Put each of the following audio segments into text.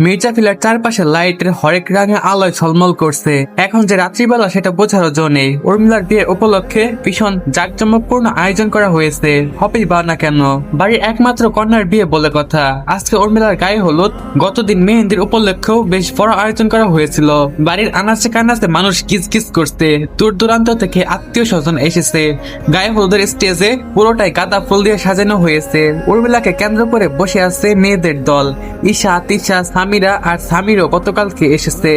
Mirza filler চারপাশে লাইটের হরেক রঙে আলোয় ঝলমল করছে। এখন যে রাত্রিবেলা সেটা বোঝারও জো নেই। উর্মিলার বিয়ের উপলক্ষে ভীষণ জাঁকজমকপূর্ণ আয়োজন করা হয়েছে, হবেই বা না কেন। বাড়ির একমাত্র কন্যার বিয়ে বলে কথা। আজকে উর্মিলার গায়ে হলুদ, গতদিন মেহেন্দির উপলক্ষেও বেশ বড় আয়োজন করা হয়েছিল। বাড়ির আনাচে কানাচে মানুষ কিচকিচ করছে, দূর দূরান্ত থেকে আত্মীয় স্বজন এসেছে। গায়ে হলুদের স্টেজে পুরোটাই গাঁদা ফুল দিয়ে সাজানো হয়েছে। উর্মিলাকে কেন্দ্র করে বসে আছে মেয়েদের দল। ঈশা, তিশা, সামিরা আর সামিরও গতকালকে এসেছে।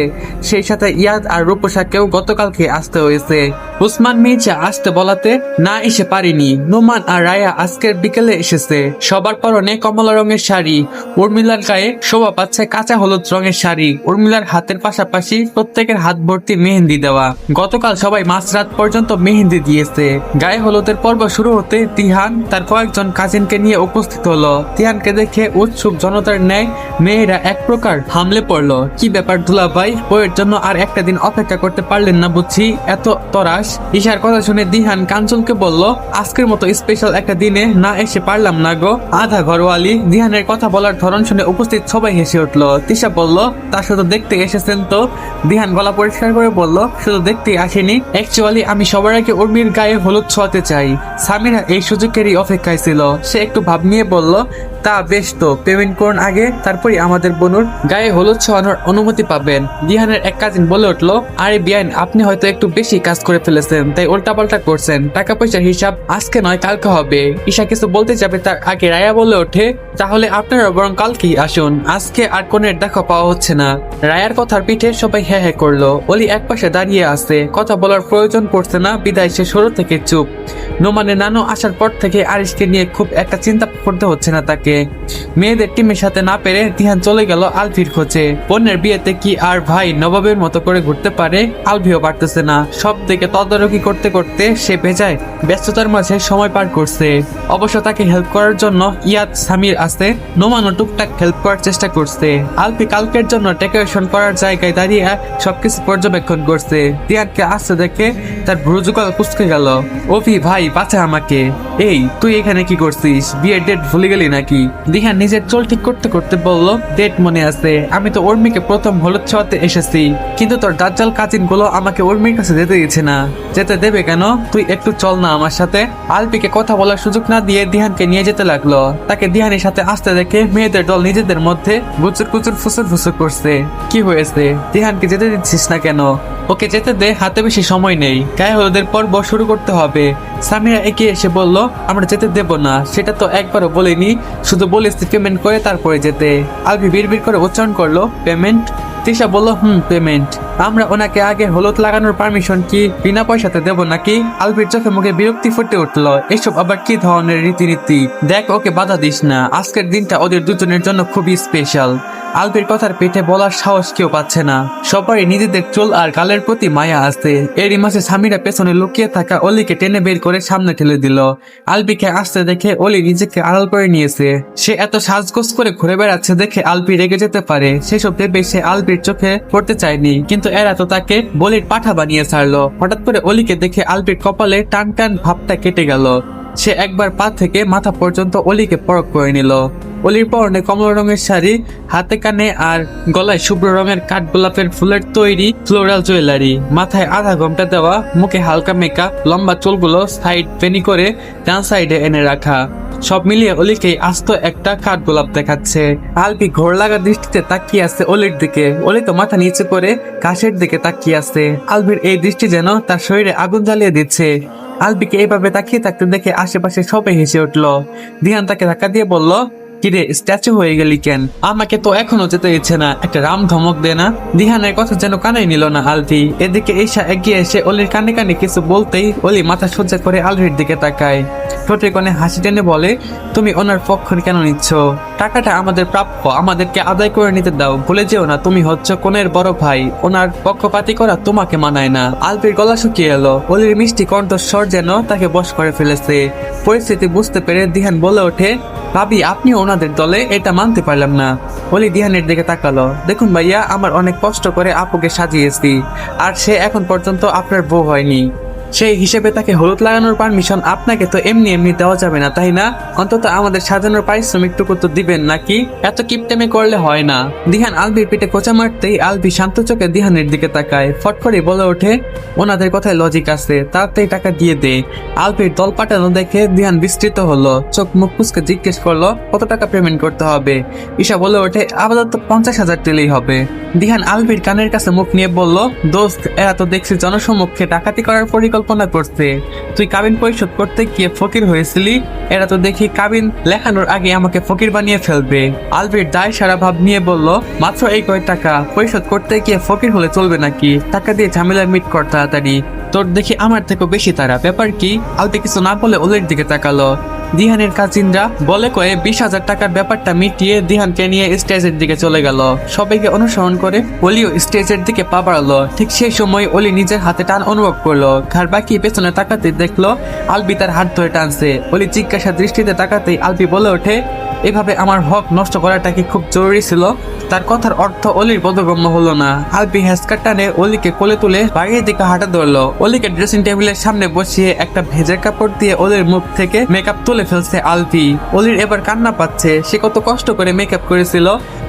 সেই সাথে ইয়াদ আর রূপসাকেও গতকালকে আসতে হয়েছে। উসমান মির্জা আসতে বলাতে না এসে পারেনি। নোমান আর রায়া আজকের বিকেলে এসেছে। সবার পরনে কমলা রঙের শাড়ি। উর্মিলার গায়ে শোভা পাচ্ছে কাঁচা হলুদ রঙের শাড়ি। উর্মিলার হাতের পাশাপাশি প্রত্যেকের হাত ভর্তি মেহেন্দি দেওয়া। গতকাল সবাই মাঝরাত পর্যন্ত মেহেন্দি দিয়েছে। গায়ে হলুদের পর্ব শুরু হতে তিহান তার কয়েকজন কাজিনকে নিয়ে উপস্থিত হলো। তিহানকে দেখে উৎসুক জনতার ন্যায় মেয়েরা এক প্রকার হামলে পড়লো। কি ব্যাপার দুলা ভাই, বইয়ের জন্য আর একটা দিন অপেক্ষা করতে পারলেন না বুঝছি, এত তরাস। ঈশার কথা শুনে দিহান কাঞ্চনকে বলল, আজকের মতো স্পেশাল একটা দিনে না এসে পারলাম না গো। আধা ঘরওয়ালি। দিহানের কথা বলার ধরন শুনে উপস্থিত সবাই হেসে উঠলো। তিশা বলল, তা শুধু দেখতে এসেছেন তো? দিহান গলা পরিষ্কার করে বলল, শুধু দেখতেই আসেনি, অ্যাকচুয়ালি আমি সবার আগে উর্মির গায়ে হলুদ ছোঁয়াতে চাই। সামিরা এই সুযোগেরই অপেক্ষায় ছিল। সে একটু ভাব নিয়ে বলল, তা বেশ, তো পেমেন্ট করুন আগে, তারপরে আমাদের বনুর গায়ে হলুদ ছোঁয়ানোর অনুমতি পাবেন। দিহানের এক কাজিন বলে উঠলো, আরে বিয়ান, আপনি হয়তো একটু বেশি কাজ করে ফেলেছেন, তাই উল্টাপাল্টা করছেন। টাকা পয়সার হিসাব আজকে নয় কালকে হবে। ঈশা কিছু বলতে যাবে তার আগে রায়া বলে ওঠে, তাহলে আপনারা বরং কালকেই আসুন, আজকে আর কোনের দেখা পাওয়া হচ্ছে না। রায়ার কথার পিঠে সবাই হ্যাঁ হ্যাঁ করলো। অলি এক পাশে দাঁড়িয়ে আছে, কথা বলার প্রয়োজন পড়ছে না বিদায় সে শুরু থেকে চুপ। নোমানের নানু আসার পর থেকে আরিশকে নিয়ে খুব একটা চিন্তা করতে হচ্ছে না তাকে। মেয়েদের টিমের সাথে না পেরে দিহান চলে গেল আলভির খোঁজে। বোনের বিয়েতে কি আর ভাই নবাবের মতো করে ঘুরতে পারে? আলভিও পারতেছে না। সব দিকে তদারকি করতে করতে সে বেজায় ব্যস্ততার মাঝে সময় পার করছে। অবশ্য তাকে হেল্প করার জন্য ইয়াদ, সামির আছে। নোমানও টুকটাক হেল্প করার চেষ্টা করছে। আলভি কালকের জন্য ডেকোরেশন করার জায়গায় দাঁড়িয়ে সবকিছু পর্যবেক্ষণ করছে। দিহানকে আসতে দেখে তার ভ্রুযুগল কুঁচকে গেল। অভি ভাই, বাঁচা আমাকে। এই তুই এখানে কি করছিস? বিয়ের ডেট ভুলে গেলি নাকি? দিহান নিজের চোল ঠিক করতে করতে বলল, ডেট মনে আছে, আমি তো উর্মিকে প্রথম হলুদ ছোঁয়াতে এসেছি, কিন্তু তোর দাজ্জাল কাজিন গুলো আমাকে উর্মির কাছে যেতে দিচ্ছে না। যেতে দেবে কেন? তুই একটু চল না আমার সাথে। আলপিকে কথা বলার সুযোগ না দিয়ে দিহানকে নিয়ে যেতে লাগলো। তাকে দিহানের সাথে আসতে দেখে মেয়েদের দল নিজেদের মধ্যে গুচুর কুচুর ফুসুর ফুসুর করছে। কি হয়েছে? দিহানকে যেতে দিচ্ছিস না কেন? ওকে যেতে দে, হাতে বেশি সময় নেই। গায়ে হলুদের পর্ব শুরু করতে হবে। সামিরা এগিয়ে এসে বলল, আমরা যেতে দেব না, সেটা তো একবারও বলিনি, শুধু বলেছি পেমেন্ট করে তারপরে যেতে। আলভি বিড়বিড় করে উচ্চারণ করলো, পেমেন্ট? তিশা বলল, পেমেন্ট। আমরা ওনাকে আগে হলুদ লাগানোর পারমিশন কি বিনা পয়সাতে দেব নাকি? আলভির চোখে মুখে বিরক্তি ফুটে উঠলো। এসব আবার কি ধরনের রীতিনীতি? দেখ, ওকে বাধা দিস না, আজকের দিনটা ওদের দুজনের জন্য খুবই স্পেশাল। আলভির কথার পেটে বলার সাহস কেউ পাচ্ছে না। সবারই নিজেদের চুল আর গালের প্রতি মায়া আছে। এরই মাঝে সামিরা পেছনে লুকিয়ে থাকা অলিকে টেনে বের করে সামনে ঠেলে দিল। আলভিকে আসতে দেখে অলি নিজেকে আড়াল করে নিয়েছে। সে এত সাজগোজ করে ঘুরে বেড়াচ্ছে দেখে আলভি রেগে যেতে পারে, সেসব ভেবে সে আলভির চোখে পড়তে চায়নি, কিন্তু এরা তো তাকে বলির পাঠা বানিয়ে ছাড়লো। হঠাৎ করে অলিকে দেখে আলভির কপালে টান টান ভাবটা কেটে গেল। সে একবার পা থেকে মাথা পর্যন্ত অলিকে পরখ করে নিল। অলির পরনে কমলা রঙের শাড়ি, হাতে কানে আর গলায় শুভ্র রঙের কাঠগোলাপের ফুলের তৈরি ফ্লোরাল জুয়েলারি, মাথায় আধা ঘোমটা দেওয়া, মুখে হালকা মেকআপ, লম্বা চুলগুলো সাইড বেনি করে ডান সাইডে এনে রাখা। সব মিলিয়ে অলিকে আস্ত একটা কাঠগোলাপ দেখাচ্ছে। আলভি ঘোর লাগা দৃষ্টিতে তাকিয়ে আছে অলির দিকে। অলি তো মাথা নিচে করে ঘাসের দিকে তাকিয়ে আছে। আলভির এই দৃষ্টি যেন তার শরীরে আগুন জ্বালিয়ে দিচ্ছে। আলভিকে এইভাবে তাকিয়ে থাকতে দেখে আশেপাশে সবাই হেসে উঠলো। দিহান তাকে ধাক্কা দিয়ে বলল, কিরে স্ট্যাচু হয়ে গেলি কেন? আমাকে তো এখনো যেতে দিচ্ছে না, একটা রাম ধমক দে না। দিহানের কথা যেন কানে নিল না আলভি। এদিকে ঈশা এগিয়ে এসে অলির কানে কানে কিছু বলতেই অলি মাথা সোজা করে আলভির দিকে তাকায়। ঠোঁটের কোণে হাসি টেনে বলে, তুমি ওনার পক্ষ কেন নিচ্ছ? টাকাটা আমাদের প্রাপ্য, আমাদেরকে আদায় করে নিতে দাও। ভুলে যেও না তুমি হচ্ছ কোনের বড় ভাই, ওনার পক্ষপাতী করা তোমাকে মানায় না। আলভির গলা শুকিয়ে এলো। অলির মিষ্টি কণ্ঠস্বর যেন তাকে বশ করে ফেলেছে। পরিস্থিতি বুঝতে পেরে দিহান বলে ওঠে, ভাবি আপনিও ওনাদের দলে? এটা মানতে পারলাম না। অলি দিহানের দিকে তাকালো। দেখুন ভাইয়া, আমার অনেক কষ্ট করে আপুকে সাজিয়েছি, আর সে এখন পর্যন্ত আপনার বউ হয়নি। সেই হিসেবে তাকে হলুদ লাগানোর পারমিশন আপনাকে তো এমনি এমনি দেওয়া যাবে না, তাই না? অন্তত আমাদের সাজানোর পারিশ্রমিকটুকু তো দিবেন নাকি? এত কিপটেমে করলে হয় না। দিহান আলভির পিঠে কোঁচা মারতেই আলভি শান্ত চোখে দিহানের দিকে তাকায়। ফট করে বলে ওঠে, ওনাদের কথায় লজিক আছে, তাড়াতাড়ি টাকা দিয়ে দে। আলভির দল পাঠানো দেখে দিহান বিস্তৃত হলো, চোখ মুখ কুচকে জিজ্ঞেস করলো, কত টাকা পেমেন্ট করতে হবে? ঈশা বলে ওঠে, আপাতত 50,000 দিলেই হবে। দিহান আলভির কানের কাছে মুখ নিয়ে বলল, দোস্ত, এরা তো দেখছি জনসম্মুখে ডাকাতি করার পরিকল্পনা করছে। তুই কাবিন পরিশোধ করতে গিয়ে ফকির হয়েছিলি, এরা তো দেখি কাবিন লেখানোর আগে আমাকে ফকির বানিয়ে ফেলবে। আলভির দায় সারা ভাব নিয়ে বলল, মাত্র এই কয় টাকা পরিশোধ করতে গিয়ে ফকির হলে চলবে নাকি? টাকা দিয়ে ঝামেলা মিট কর তাড়াতাড়ি। তোর দেখি আমার থেকেও বেশি তারা, ব্যাপার কি? আলভি কিছু না বলে ওলের দিকে তাকালো। দিহানের কাজিনরা বলে কয়ে 20,000 টাকার ব্যাপারটা মিটিয়ে দিহানকে নিয়ে স্টেজের দিকে চলে গেল। সবাইকে অনুসরণ করে অলিও স্টেজের দিকে পা বাড়ালো। ঠিক সেই সময় অলি নিজের হাতে টান অনুভব করলো। ঘাড় বাকি পেছনে তাকাতে দেখলো আলবি তার হাত ধরে টানছে। অলি জিজ্ঞাসা দৃষ্টিতে তাকাতেই আলবি বলে ওঠে, এভাবে আমার হক নষ্ট করাটা কি খুব জরুরি ছিল? তার কথার অর্থ অলির বোধগম্য হলো না। আলবি হ্যাসকার টানে অলিকে কোলে তুলে বাড়ির দিকে হাঁটা ধরলো। অলিকে ড্রেসিং টেবিলের সামনে বসিয়ে একটা ভেজা কাপড় দিয়ে অলির মুখ থেকে মেকআপ তুলে ফেলছে আলবি। অলির এবার কান্না পাচ্ছে। সে কত কষ্ট করে মেকআপ করেছিল।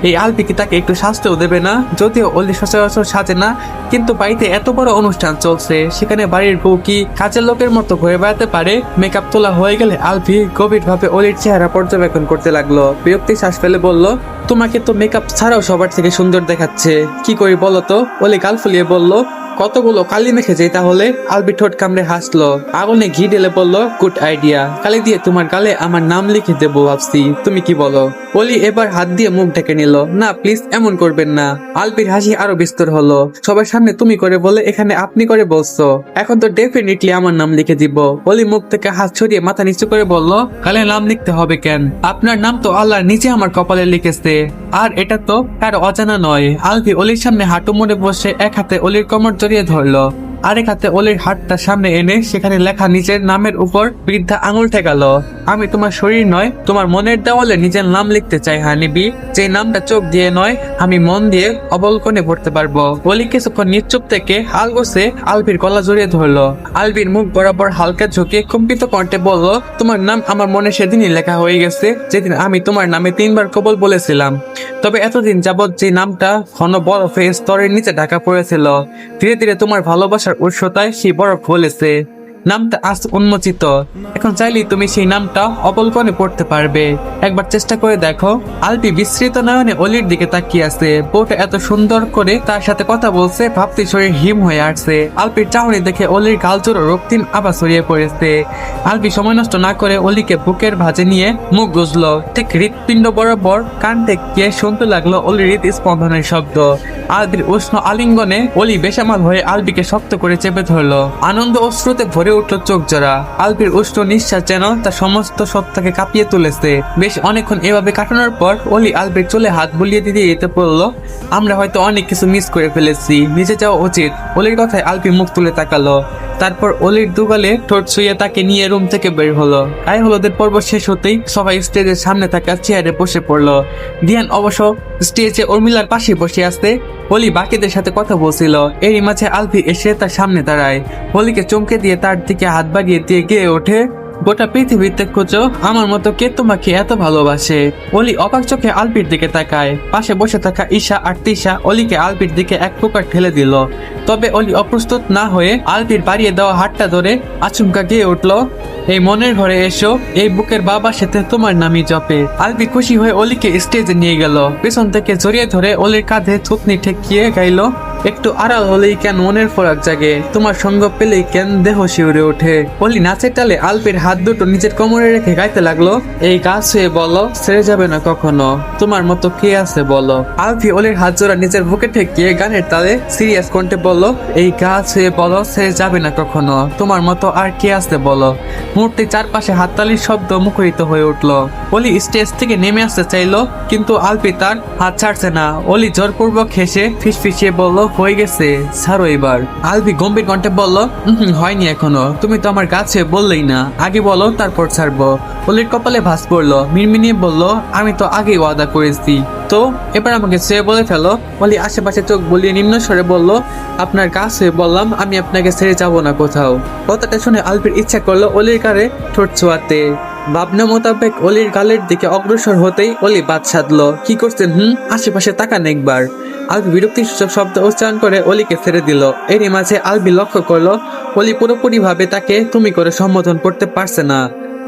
এই আলবি কি তাকে একটু সাজতেও দেবে না? যদিও অলি সচরাচর সাজে না, কিন্তু বাড়িতে এত বড় অনুষ্ঠান চলছে, সেখানে বাড়ির বউ কি কাজের লোকের মতো ঘুরে বেড়াতে পারে? মেকআপ তোলা হয়ে গেলে আলবি গভীরভাবে অলির চেহারা পর্যবেক্ষণ করতে লাগলো। বিরক্তি শ্বাস ফেলে বলল, তোমাকে তো মেকআপ ছাড়াও সবার থেকে সুন্দর দেখাচ্ছে, কি করি বলো তো? অলি গাল ফুলিয়ে বলল, কতগুলো কালি মেখে যাই তাহলে? আলবি ঠোঁট কামড়ে হাসলো। আগুনে ঘি ঢেলে বলল, গুড আইডিয়া, কালি দিয়ে তোমার গালে আমার নাম লিখে দেবো ভাবছি, তুমি কি বলো? অলি এবার হাত দিয়ে মুখ ঢেকে নিল। না প্লিজ, এমন করবেন না। আলবির হাসি আরো বিস্তর হলো। সবার সামনে তুমি করে বলে এখানে আপনি করে বলছো, এখন তো ডেফিনেটলি আমার নাম লিখে দিব। অলি মুখ থেকে হাত ছড়িয়ে মাথা নিচু করে বলল, কালে নাম লিখতে হবে কেন? আপনার নাম তো আল্লাহ নিজে আমার কপালে লিখেছে, আর এটা তো কারো অজানা নয়। আলবি অলির সামনে হাঁটু মুড়ে বসে এক হাতে অলির কোমর জড়িয়ে ধরলো, আরেক হাতে অলির হাতটা সামনে এনে সেখানে লেখা নিজের নামের উপর বৃদ্ধা আঙুল ঠেকালো। আমি তোমার শরীর নয়, তোমার মনের দেওয়ালে নিজের নাম লিখতে চাই হানিবি, যে নামটা চোখ দিয়ে নয়, আমি মন দিয়ে অবলকনে পড়তে পারবো। অলি কিছুক্ষণ নিশ্চুপ থেকে আলগোসে আলবির গলা জড়িয়ে ধরলো। আলবির মুখ বরাবর হালকা ঝুঁকে কম্পিত কণ্ঠে বলল, তোমার নাম আমার মনে সেদিনই লেখা হয়ে গেছে, যেদিন আমি তোমার নামে 3 বার কবল বলেছিলাম। তবে এতদিন যাবৎ যে নামটা ঘন বরফে স্তরের নিচে ঢাকা পড়েছিল, ধীরে ধীরে তোমার ভালোবাসার উৎসতায় সেই বরফ গলেছে। নামটা আজ উন্মোচিত। এখন চাইলেই তুমি সেই নামটা অবলকনে পড়তে পারবে। একবার চেষ্টা করে দেখো। আলবি বিস্মৃত নয়নে অলির দিকে তাকিয়ে আছে। বউটা এত সুন্দর করে তার সাথে কথা বলছে, ভাবতে শরীর হিম হয়ে আসছে। আলবির চাহনি দেখে অলির গালজোড় রক্তিম আবার ছড়িয়ে পড়েছে। আলবি সময় নষ্ট না করে অলিকে বুকের ভাঁজে নিয়ে মুখ গুজলো। ঠিক হৃৎপিণ্ড বরাবর কান থেকে শুনতে লাগলো অলির হৃদস্পন্দনের শব্দ। আলবির উষ্ণ আলিঙ্গনে অলি বেসামাল হয়ে আলবিকে শক্ত করে চেপে ধরলো। আনন্দ অশ্রুতে ভরে উঠল চোখ জোড়া। আলবির উষ্ণ নিঃশ্বাস যেন তার সমস্ত সত্তাকে কাঁপিয়ে তুলেছে। বেশ অনেকক্ষণ এভাবে কাটানোর পর অলি আলবির চুলে হাত বুলিয়ে দিয়ে যেতে বললো, আমরা হয়তো অনেক কিছু মিস করে ফেলেছি, নিচে যাওয়া উচিত। অলির কথায় আলবি মুখ তুলে তাকালো। তারপর অলির দুগালে ঠোঁট ছুঁয়ে তাকে নিয়ে রুম থেকে বের হলো। গায়ে হলুদের পর্ব শেষ হতেই সবাই স্টেজের সামনে থাকা চেয়ারে বসে পড়লো। দিয়ান অবশ্য স্টেজে উর্মিলার পাশে বসে আসতে অলি বাকিদের সাথে কথা বলছিল। এরই মাঝে আলবি এসে তার সামনে দাঁড়ায়। অলিকে চমকে দিয়ে তার দিকে হাত বাড়িয়ে দিয়ে গেয়ে ওঠে, গোটা পৃথিবীতে খুঁজো আমার মতো কে তোমাকে এত ভালোবাসে। অলি অবাক চোখে আলবির দিকে তাকায়। পাশে বসে থাকা ঈশা আর তিশা অলিকে আলবির দিকে এক প্রকার ঠেলে দিল। তবে অলি অপ্রস্তুত না হয়ে আলবির বাড়িয়ে দেওয়া হাতটা ধরে আচমকা গিয়ে উঠল, এই মনের ঘরে এসো, এই বুকের বাবার সাথে তোমার নামই জপে। আলবি খুশি হয়ে অলিকে স্টেজে নিয়ে গেল। পেছন থেকে জড়িয়ে ধরে অলির কাঁধে থুতনি ঠেকিয়ে গাইলো, একটু আড়াল হলেই কেন মনের ফরাক জাগে, তোমার সঙ্গ পেলেই কেন দেহ শিউরে ওঠে। অলি নাচের তালে আলবির হাত দুটো নিজের কোমরে রেখে গাইতে লাগলো, এই গাছ হয়ে বলো ছেড়ে যাবে না কখনো, তোমার মতো কে আছে বলো। আলবি অলির হাত জোড়া নিজের বুকে ঠেকিয়ে গানের তালে সিরিয়াস কণ্ঠে বলল, এই গাছ হয়ে বলো ছেড়ে যাবে না কখনো, তোমার মতো আর কে আছে বলো। মুহূর্তে চারপাশে হাততালির শব্দ মুখরিত হয়ে উঠলো। অলি স্টেজ থেকে নেমে আসতে চাইলো, কিন্তু আলবি তার হাত ছাড়ছে না। অলি জোরপূর্বক হেসে ফিসফিসিয়ে বলল, হয়ে গেছে, ছাড়ো এবার। আলবি গম্ভীর কণ্ঠে বলল, হয়নি এখনো, তুমি তো আমার কাছে বললেই না, আগে বলো তারপর ছাড়বো। অলির কপালে ভাঁজ পড়লো। মিনমিনিয়ে বলল, আমি তো আগেই ওয়াদা করেছি, তো এবার আমাকে সে বলে ফেলো। অলি আশেপাশে চোখ বলিয়ে নিম্ন স্বরে বলল, আপনার কাছে বললাম আমি আপনাকে ছেড়ে যাব না কোথাও। কথাটা শুনে আলবির ইচ্ছা করলো অলির গালে ঠোঁট ছোঁয়াতে। ভাবনা মোতাবেক অলির গালের দিকে অগ্রসর হতেই অলি বাদ সাধলো। কি করছেন? আশেপাশে তাকান একবার। আলবি বিরক্তিসূচক শব্দ উচ্চারণ করে অলিকে ছেড়ে দিল। এরই মাঝে আলবি লক্ষ্য করলো অলি পুরোপুরি ভাবে তাকে তুমি করে সম্বোধন করতে পারছে না।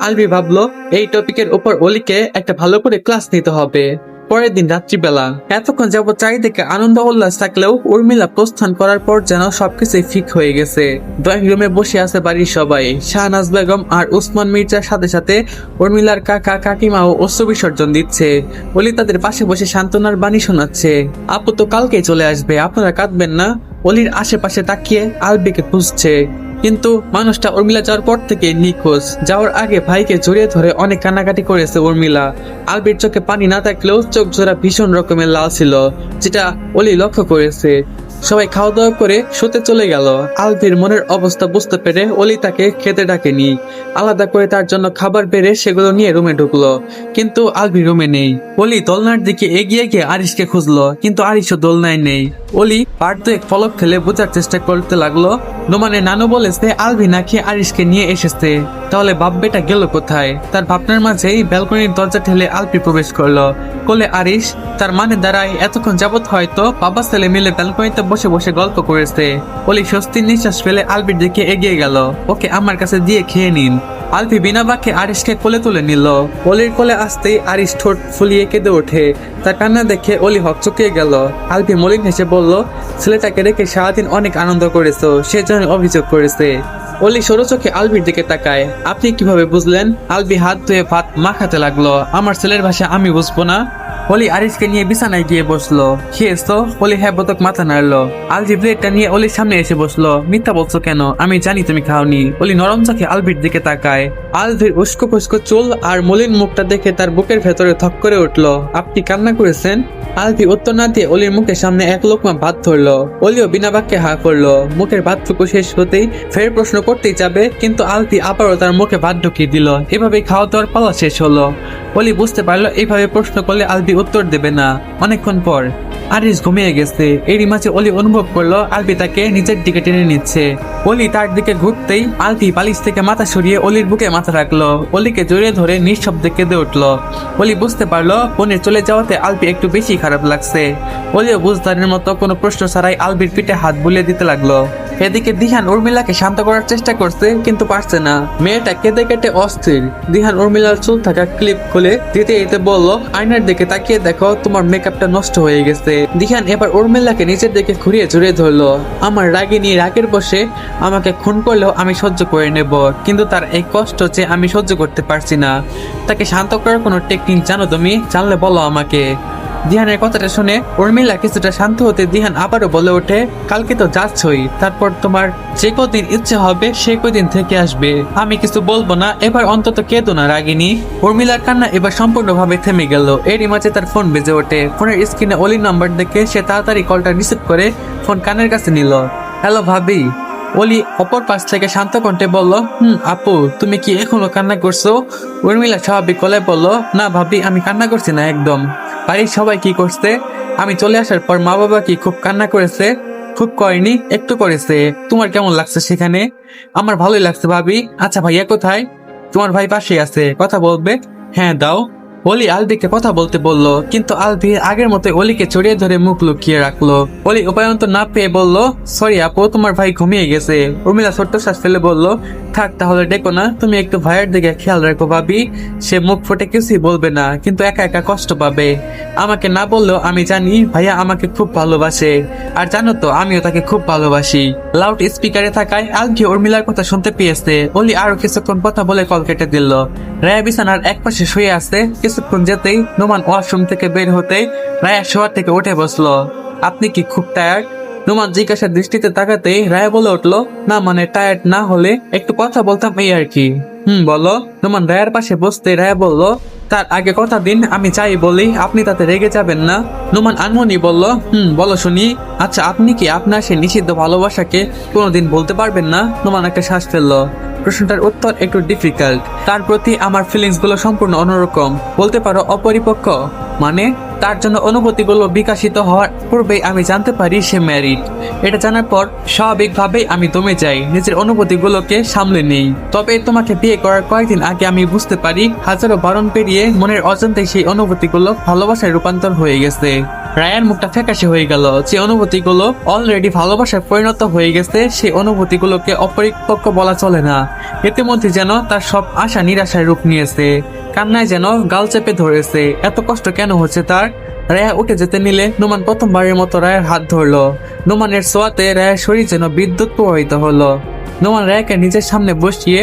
আলবি ভাবলো এই টপিকের উপর অলিকে একটা ভালো করে ক্লাস নিতে হবে। পরের দিন রাত্রিবেলা এতক্ষণ যাবত চারিদিকে আনন্দ উল্লাস থাকলেও উর্মিলা প্রস্থান করার পর যেন সবকিছু ফিক হয়ে গেছে। ড্রয়িং রুমে বসে আছে বাড়ির সবাই। শাহনাজ বেগম আর উসমান মির্জার সাথে সাথে উর্মিলার কাকা কাকিমাও অশ্রু বিসর্জন দিচ্ছে। অলি তাদের পাশে বসে সান্ত্বনার বাণী শোনাচ্ছে। আপু তো কালকেই চলে আসবে, আপনারা কাঁদবেন না। অলির আশেপাশে তাকিয়ে আলবিকে খুঁজছে, কিন্তু মানুষটা উর্মিলা যাওয়ার পর থেকে নিখোঁজ। যাওয়ার আগে ভাইকে জড়িয়ে ধরে অনেক কান্নাকাটি করেছে উর্মিলা। আলবির চোখে পানি না থাকলেও চোখ জোড়া ভীষণ রকমের লাল ছিল, যেটা অলি লক্ষ্য করেছে। সবাই খাওয়া দাওয়া করে শুতে চলে গেল। আলবির মনের অবস্থা বুঝতে পেরে অলি তাকে খেতে ডাকেনি। আলাদা করে তার জন্য খাবার বেড়ে সেগুলো নিয়ে রুমে ঢুকলো, কিন্তু আলবি রুমে নেই। অলি দোলনার দিকে এগিয়ে গিয়ে আরিশকে খুঁজলো, কিন্তু আরিশও দোলনায় নেই। অলি পার দুয়েক ফলক ফেলে বোঝার চেষ্টা করতে লাগলো। নোমানের নানু বলেছে আলবি নাকি আরিশকে নিয়ে এসেছে, তাহলে বাপ্পেটা গেল কোথায়? তার ভাবনার মাঝেই ব্যালকনির দরজা ঠেলে আলবি প্রবেশ করলো। কোলে আরিশ, তার মানে দাঁড়ায় এতক্ষণ যাবত হয়তো বাবা ছেলে মিলে ব্যালকনিতে বসে বসে গল্প করেছে। অলি স্বস্তির নিঃশ্বাস ফেলে আলবির দিকে এগিয়ে গেল। ওকে আমার কাছে দিয়ে খেয়ে নিন। আলবি বিনা বাক্যে আরিশকে কোলে তুলে নিল। অলির কোলে আসতেই আরিশ ঠোঁট ফুলিয়ে কেঁদে ওঠে। তার কান্না দেখে অলি হকচকিয়ে গেল। আলবি মলিন হেসে বলল, ছেলেটাকে রেখে সারাদিন অনেক আনন্দ করেছো, সে জন্য অভিযোগ করেছে। অলি সরু চোখে আলবির দিকে তাকায়। আপনি কিভাবে বুঝলেন? আলবি হাত ধুয়ে ভাত মাখাতে লাগলো। আমার ছেলের ভাষা আমি বুঝবো না? অলি আরিশকে নিয়ে বিছানায় গিয়ে বসলো। খেয়েছো? অলি হ্যাঁ বোতক মাথা নাড়লো। আলবি প্লেটটা নিয়ে অলির সামনে এসে বসলো। মিথ্যা বলছো কেন? আমি জানি তুমি খাওনি। অলি নরম চোখে আলবির দিকে তাকায়। আলবির উস্কো খুস্কো চুল আর মলিন মুখটা দেখে তার বুকের ভেতরে থক করে উঠলো। আপনি কান্না করেছেন? আলবি উত্তর না দিয়ে অলির মুখের সামনে এক লোকমা ভাত ধরলো। অলিও বিনা বাক্যে হা করলো। মুখের ভাতটুকু শেষ হতেই ফের প্রশ্ন করতেই যাবে, কিন্তু আলবি আবারও তার মুখে ভাত ঢুকিয়ে দিল। এভাবে খাওয়া দাওয়ার পালা শেষ হলো। অলি বুঝতে পারলো এইভাবে প্রশ্ন করলে আলবি উত্তর দেবে না। অনেকক্ষণ পর আরিশ ঘুমিয়ে গেছে। এরই মাঝে অলি অনুভব করলো আলবি তাকে নিজের দিকে টেনে নিচ্ছে। অলি তার দিকে ঘুরতেই আলবি বালিশ থেকে মাথা সরিয়ে অলির বুকে মাথা রাখলো। অলিকে জড়িয়ে ধরে নিঃশব্দে কেঁদে উঠলো। অলি বুঝতে পারলো বোনের চলে যাওয়াতে আলবি একটু বেশি খারাপ লাগছে। অলিও বুঝদারের মতো কোনো প্রশ্ন ছাড়াই আলবির পিঠে হাত বুলিয়ে দিতে লাগলো। এদিকে দিহান উর্মিলাকে শান্ত করার চেষ্টা করছে, কিন্তু পারছে না। মেয়েটা কেঁদে কেটে অস্থির। দিহান উর্মিলার চুল থাকা ক্লিপ খুলে দিতে দিতে বলল, আয়নার দিকে তাকিয়ে দেখো, তোমার মেকআপটা নষ্ট হয়ে গেছে। দিহান এবার উর্মিলাকে নিচের দিকে ঘুরিয়ে জড়িয়ে ধরলো। আমার রাগিনী রাগের বসে আমাকে খুন করলেও আমি সহ্য করে নেব, কিন্তু তার এই কষ্ট যে আমি সহ্য করতে পারছি না। তাকে শান্ত করার কোনো টেকনিক জানো তুমি? জানলে বলো আমাকে। দিহানের কথাটা শুনে উর্মিলা কিছুটা শান্ত হতে দিহান আবারও বলে ওঠে, কালকে তো যাচ্ছই, তারপর তোমার যে কদিন ইচ্ছে হবে সে কদিন থেকে আসবে। আমি কিছু বলবো না, এবার অন্তত কেঁদো না রাগিনী। উর্মিলার কান্না এবার সম্পূর্ণভাবে থেমে গেল। এরই মাঝে তার ফোন বেজে ওঠে। ফোনের স্ক্রিনে অলির নাম্বার দেখে সে তাড়াতাড়ি কলটা রিসিভ করে ফোন কানের কাছে নিল। হ্যালো ভাবি। অলি অপর পাশ থেকে শান্ত কণ্ঠে বলল, আপু তুমি কি এখনো কান্না করছো? উর্মিলা স্বাভাবিক গলায় বলল, না ভাবি আমি কান্না করছি না একদম। বাড়ির সবাই কি করছে? আমি চলে আসার পর মা বাবা কি খুব কান্না করেছে? খুব করেনি, একটু করেছে। তোমার কেমন লাগছে সেখানে? আমার ভালোই লাগছে ভাবি। আচ্ছা ভাইয়া কোথায়? তোমার ভাই পাশেই আছে, কথা বলবে? হ্যাঁ দাও। অলি আলবিকে কথা বলতে বলল, কিন্তু আলবি আগের মতো অলিকে জড়িয়ে ধরে মুখ লুকিয়ে রাখলো। অলি উপায়ন্ত না পেয়ে বলল, সরি আপু তোমার ভাই ঘুমিয়ে গেছে। উর্মিলা ছোট্ট শ্বাস ফেলে বলল, থাক তাহলে ডেকো না, তুমি একটু ভাইয়ের দিকে খেয়াল রাখো ভাবি। সে মুখ ফুটে কিছুই বলবে না, কিন্তু একা একা কষ্ট পাবে। আমাকে না বললেও আমি জানি ভাইয়া আমাকে খুব ভালোবাসে, আর জানো তো আমিও তাকে খুব ভালোবাসি। লাউড স্পিকারে থাকায় আলবি উর্মিলার কথা শুনতে পেয়েছে। অলি আরো কিছুক্ষণ কথা বলে কল কেটে দিল। রায়া বিছানার এক পাশে শুয়ে আছে। কিছুক্ষণ যেতেই নোমান ওয়াশরুম থেকে বের হতেই রায়া শোয়ার থেকে উঠে বসলো। আপনি কি খুব টায়ার্ড? নোমান জিজ্ঞাসার দৃষ্টিতে তাকাতেই রায়া বলে উঠলো, না মানে টায়ার্ড না হলে একটু কথা বলতাম এই আর কি। বলো। নোমান রায়ার পাশে বসতে রায়া বলল, তার আগে কথা দিন আমি চাই বলি, আপনি তাতে রেগে যাবেন না। নোমান আনমনি বলল, বলো শুনি। আচ্ছা আপনি কি আপনার সে নিষিদ্ধ ভালোবাসাকে কোনোদিন বলতে পারবেন না? নোমান একটা শ্বাস ফেললো। প্রশ্নটার উত্তর একটু ডিফিকাল্ট। তার প্রতি আমার ফিলিংস গুলো সম্পূর্ণ অন্যরকম, বলতে পারো অপরিপক্ক। মানে তার জন্য অনুভূতিগুলো বিকশিত হওয়ার পূর্বেই আমি জানতে পারি সে ম্যারিড। এটা জানার পর স্বাভাবিকভাবেই আমি দমে যাই, নিজের অনুভূতিগুলোকে সামলে নেই। তবে তোমাকে বিয়ে করার কয়েকদিন আগে আমি বুঝতে পারি হাজারো বারণ পেরিয়ে মনের অজান্তেই সেই অনুভূতিগুলো ভালোবাসায় রূপান্তর হয়ে গেছে। রায়ার মুখটা ফ্যাকাশে হয়ে গেল। যে অনুভূতিগুলো অলরেডি ভালোবাসায় পরিণত হয়ে গেছে সেই অনুভূতিগুলোকে অপরিপক্ক বলা চলে না। ইতিমধ্যে যেন তার সব আশা নিরাশায় রূপ নিয়েছে, কান্নায় যেন গাল চেপে ধরেছে। এত কষ্ট কেন হচ্ছে তার? রায়া উঠে যেতে নিলে নোমান প্রথমবারের মতো রায়ের হাত ধরলো। নোমানের ছোঁয়াতে রায়ের শরীর যেন বিদ্যুৎ প্রবাহিত হলো। নোমান রায়াকে নিজের সামনে বসিয়ে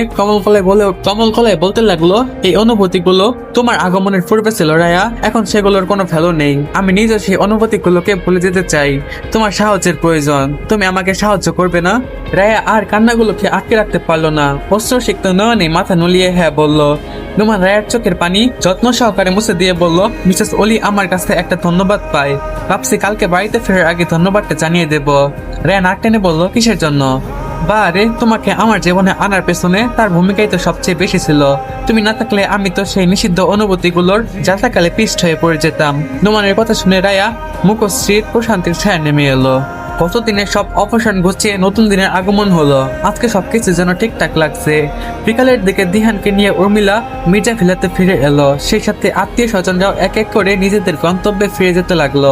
কমল গলায় বলতে লাগলো, এই অনুভূতিগুলো তোমার আগমনের পূর্বে ছিল রায়া, এখন সেগুলোর কোনো ভ্যালু নেই। আমি নিজে সেই অনুভূতিগুলোকে ভুলে যেতে চাই। তোমার সাহায্যের প্রয়োজন, তুমি আমাকে সাহায্য করবে না? রায়া আর কান্নাগুলোকে আটকে রাখতে পারলো না। অশ্রুসিক্ত নয়নে মাথা নুলিয়ে হ্যাঁ বলল। নোমান রায়ার চোখের পানি যত্ন সহকারে মুছে দিয়ে বলল, মিসেস অলি আমার কাছে একটা ধন্যবাদ পায়। ভাবছি কালকে বাড়িতে ফেরার আগে ধন্যবাদটা জানিয়ে দেব। রায়া নাক টেনে বলল, কিসের জন্য? বারে, তোমাকে আমার জীবনে আনার পেছনে তার ভূমিকাই তো সবচেয়ে বেশি ছিল। তুমি না থাকলে আমি তো সেই নিষিদ্ধ অনুভূতিগুলোর যাত্রাকালে পিষ্ট হয়ে পড়ে যেতাম। নোমানের কথা শুনে রায়া মুখশ্রীর প্রশান্তির ছায়া নেমে এলো। গতদিনের সব অপসারণ ঘুচিয়ে নতুন দিনের আগমন হলো। আজকে সবকিছু যেন ঠিকঠাক লাগছে। বিকালের দিকে দিহানকে নিয়ে উর্মিলা মির্জা ভিলাতে ফিরে এলো। সেই সাথে আত্মীয় স্বজনরাও এক এক করে নিজেদের গন্তব্যে ফিরে যেতে লাগলো।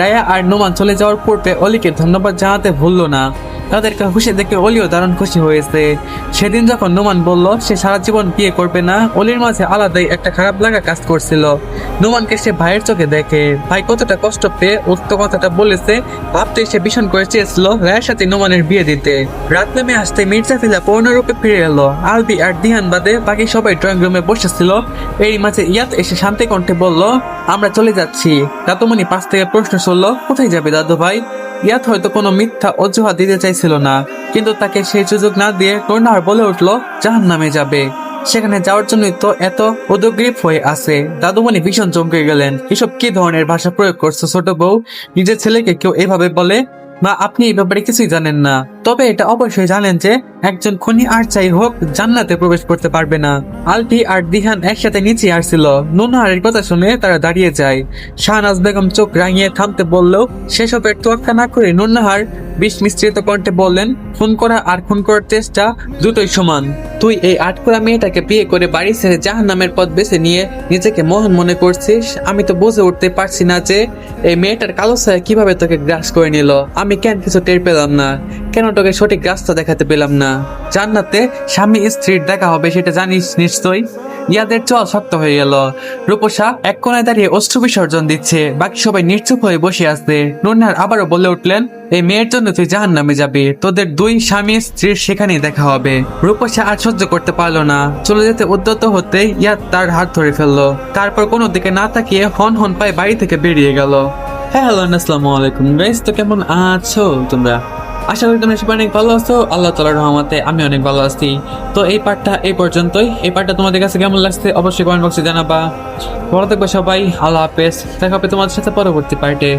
রায়া আর নোমান চলে যাওয়ার পূর্বে অলিকে ধন্যবাদ জানাতে ভুললো না। তাদেরকে খুশি দেখে অলিও দারুণ খুশি হয়েছে। সেদিন যখন নোমান বলল সে সারা জীবন বিয়ে করবে না, অলির মাঝে আলাদাই একটা খারাপ লাগা কাজ করছিল। নোমানকে সে ভাইয়ের চোখে দেখে, ভাই কতটা কষ্ট পেয়ে উক্ত কথাটা বলেছে ভাবতে সে ভীষণ করে চেয়েছিল রায়ের সাথে নোমানের বিয়ে দিতে। রাত নেমে আসতে মির্জা ফিলা পূর্ণরূপে ফিরে এলো। আলবি আর দিহান বাদে বাকি সবাই ড্রয়িং রুমে বসেছিল। এই মাঝে ইয়াত এসে শান্তি কণ্ঠে বলল, আমরা চলে যাচ্ছি। দাদুমণি পাশ থেকে প্রশ্ন করল, কোথায় যাবে দাদু ভাই? ইয়াত হয়তো কোনো মিথ্যা অজুহাত দিতে চাইছিল না, কিন্তু তাকে সেই সুযোগ না দিয়ে নুরনাহার বলে উঠলো জাহান্নামে যাবে। সেখানে যাওয়ার জন্যই তো এত উদগ্রীব হয়ে আছে। দাদুমণি ভীষণ চমকে গেলেন। এসব কি ধরনের ভাষা প্রয়োগ করছো ছোট বউ? নিজের ছেলেকে কেউ এভাবে বলে? মা, আপনি এই ব্যাপারে কিছুই জানেন না। তবে এটা অবশ্যই জানেন যে একজন খুনি আর চাই হোক জান্নাতে প্রবেশ করতে পারবে না। আলটি আর দিহান একসাথে নিচে আসছিল। নুনহারের কথা শুনে তারা দাঁড়িয়ে যায়। শাহনাজ বেগম চোখ রাঙিয়ে থামতে বললেও সেসবের তোয়াক্কা না করে নুনহার বিষ মিশ্রিত কণ্ঠে বললেন, খুন করা আর খুন করার চেষ্টা দুটোই সমান। তুই এই আটকরা মেয়েটাকে বিয়ে করে বাড়ি ছেড়ে জাহান্নামের পথ বেছে নিয়ে নিজেকে মহান মনে করছিস। আমি তো বুঝে উঠতে পারছি না যে এই মেয়েটার কালো ছায়া কিভাবে তোকে গ্রাস করে নিল। আমি কেন কিছু টের পেলাম না, কেন তোকে সঠিক রাস্তা দেখাতে পেলাম না? জান্নাতে স্বামী স্ত্রীর দেখা হবে সেটা জানিস নিশ্চয়ই। ইয়াদের চল শক্ত হয়ে গেল। রূপসা এক কোনায় দাঁড়িয়ে অশ্রু বিসর্জন দিচ্ছে, বাকি সবাই নিশ্চুপ হয়ে বসে আছে। নুরনাহার আবারও বলে উঠলেন, এই মেয়ের জন্য তুই জাহান্নামে যাবি, তোদের দুই স্বামী স্ত্রীর সেখানেই দেখা হবে। রূপসা আর সহ্য করতে পারলো না, চলে যেতে উদ্যত হতে ইয়াদ তার হাত ধরে ফেললো। তারপর কোনো দিকে না তাকিয়ে হন হন পায়ে বাড়ি থেকে বেরিয়ে গেল। হ্যাঁ, হ্যালো, আসসালামু আলাইকুম গাইস। তো কেমন আছো তোমরা? আশা করি তোমরা সবাই অনেক ভালো আছো। আল্লাহ তাআলার রহমতে আমি অনেক ভালো আছি। তো এই পার্টটা এই পর্যন্তই। এই পার্টটা তোমাদের কাছে কেমন লাগছে অবশ্যই কমেন্ট বক্সে জানাবা। ভালো থাকবে সবাই। আল্লাহ হাফেজ। দেখা হবে তোমাদের সাথে পরবর্তী পার্টে।